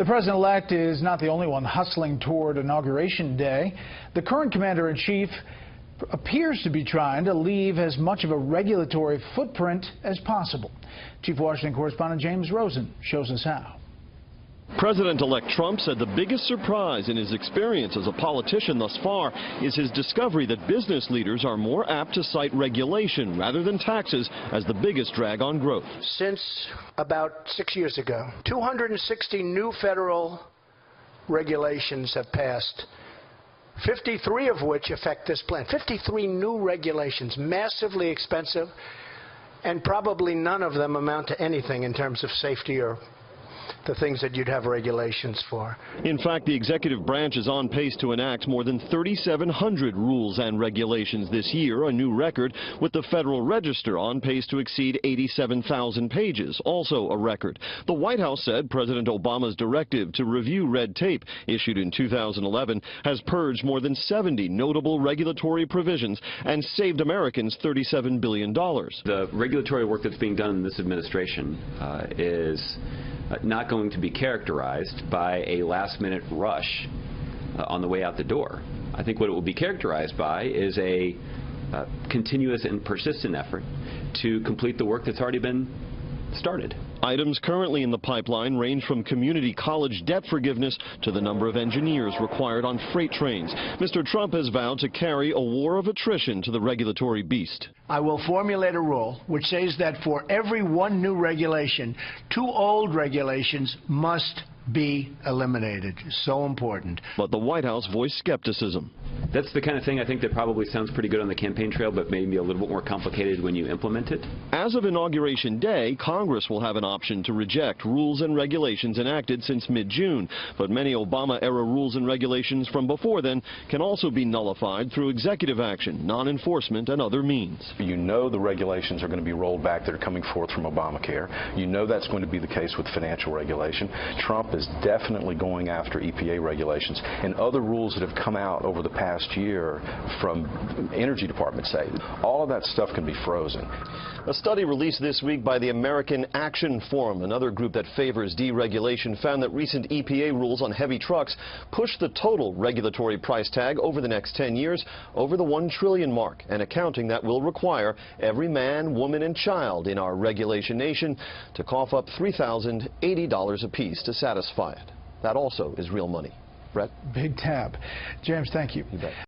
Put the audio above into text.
The president-elect is not the only one hustling toward Inauguration Day. The current commander-in-chief appears to be trying to leave as much of a regulatory footprint as possible. Chief Washington correspondent James Rosen shows us how. President-elect Trump said the biggest surprise in his experience as a politician thus far is his discovery that business leaders are more apt to cite regulation rather than taxes as the biggest drag on growth. Since about 6 years ago, 260 new federal regulations have passed, 53 of which affect this plan. 53 new regulations, massively expensive, and probably none of them amount to anything in terms of safety or the things that you'd have regulations for. In fact, the executive branch is on pace to enact more than 3,700 rules and regulations this year, a new record, with the Federal Register on pace to exceed 87,000 pages, also a record. The White House said President Obama's directive to review red tape, issued in 2011, has purged more than 70 notable regulatory provisions and saved Americans $37 billion. The regulatory work that's being done in this administration is not going to be characterized by a last-minute rush on the way out the door. I think what it will be characterized by is a continuous and persistent effort to complete the work that's already been started. Items currently in the pipeline range from community college debt forgiveness to the number of engineers required on freight trains. Mr. Trump has vowed to carry a war of attrition to the regulatory beast. I will formulate a rule which says that for every one new regulation, 2 old regulations must be eliminated. So important. But the White House voiced skepticism. That's the kind of thing I think that probably sounds pretty good on the campaign trail, but maybe a little bit more complicated when you implement it. As of Inauguration Day, Congress will have an option to reject rules and regulations enacted since mid-June. But many Obama-era rules and regulations from before then can also be nullified through executive action, non-enforcement, and other means. You know the regulations are going to be rolled back that are coming forth from Obamacare. You know that's going to be the case with financial regulation. Trump is definitely going after EPA regulations and other rules that have come out over the past year from energy departments say. All of that stuff can be frozen. A study released this week by the American Action Forum, another group that favors deregulation, found that recent EPA rules on heavy trucks push the total regulatory price tag over the next 10 years over the $1 trillion mark, an accounting that will require every man, woman, and child in our regulation nation to cough up $3,080 apiece to satisfy it. That also is real money. Brett? Big tab. James, thank you. You bet.